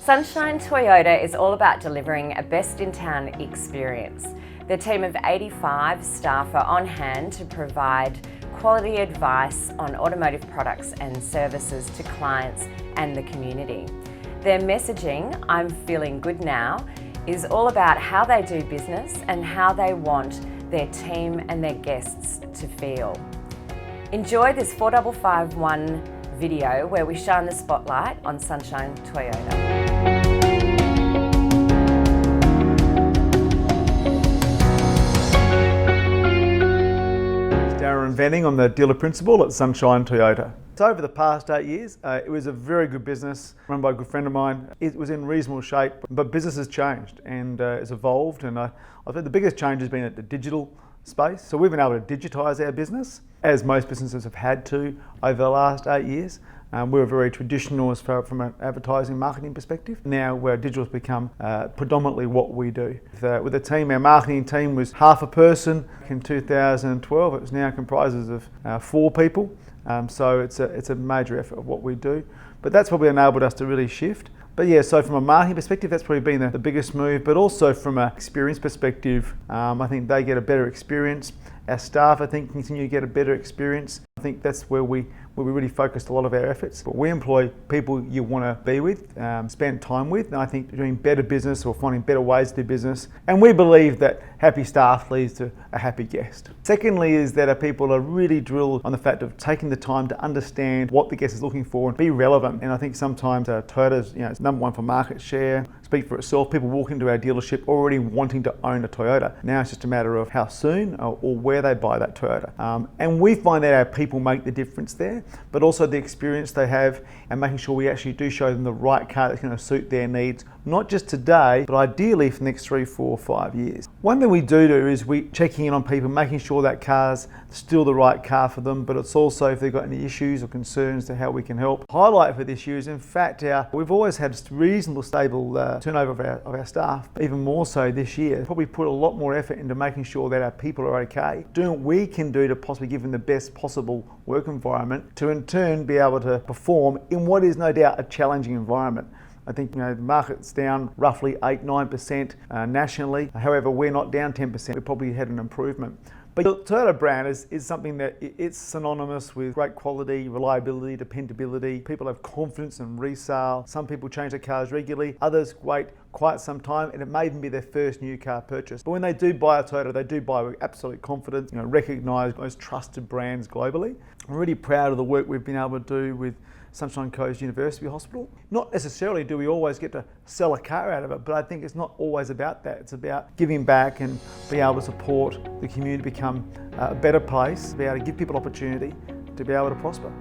Sunshine Toyota is all about delivering a best-in-town experience. Their team of 85 staff are on hand to provide quality advice on automotive products and services to clients and the community. Their messaging, "I'm feeling good now," is all about how they do business and how they want their team and their guests to feel. Enjoy this 4551 video where we shine the spotlight on Sunshine Toyota. Darren Venning, I'm the dealer principal at Sunshine Toyota. So over the past 8 years, it was a very good business run by a good friend of mine. It was in reasonable shape, but business has changed and it's evolved, and I think the biggest change has been at the digital space. So we've been able to digitise our business, as most businesses have had to over the last 8 years. We were very traditional as far from an advertising marketing perspective. Now where digital has become predominantly what we do. With the team, our marketing team was half a person in 2012. It now comprises of 4 people. So it's a major effort of what we do. But that's probably enabled us to really shift. But yeah, so from a marketing perspective, that's probably been the biggest move, but also from an experience perspective, I think they get a better experience. Our staff, I think, continue to get a better experience. I think that's where we really focused a lot of our efforts. But we employ people you want to be with, spend time with, and I think doing better business or finding better ways to do business. And we believe that happy staff leads to a happy guest. Secondly is that our people are really drilled on the fact of taking the time to understand what the guest is looking for and be relevant. And I think sometimes Toyota's is number one for market share, speak for itself. People walk into our dealership already wanting to own a Toyota. Now it's just a matter of how soon or where they buy that Toyota. And we find that our people make the difference there, but also the experience they have and making sure we actually do show them the right car that's going to suit their needs, not just today, but ideally for the next 3, 4, 5 years. One thing we do is we checking in on people, making sure that car's still the right car for them, but it's also if they've got any issues or concerns to how we can help. Highlight for this year is, in fact, we've always had reasonable stable turnover of our staff, even more so this year. Probably put a lot more effort into making sure that our people are okay, doing what we can do to possibly give them the best possible work environment to in turn be able to perform in what is no doubt a challenging environment. I think the market's down roughly 8-9% nationally. However, we're not down 10%. We probably had an improvement. But the Toyota brand is something that it's synonymous with great quality, reliability, dependability. People have confidence in resale. Some people change their cars regularly. Others wait quite some time, and it may even be their first new car purchase. But when they do buy a Toyota, they do buy with absolute confidence. Recognised, most trusted brands globally. I'm really proud of the work we've been able to do with Sunshine Coast University Hospital. Not necessarily do we always get to sell a car out of it, but I think it's not always about that. It's about giving back and being able to support the community to become a better place, be able to give people opportunity to be able to prosper.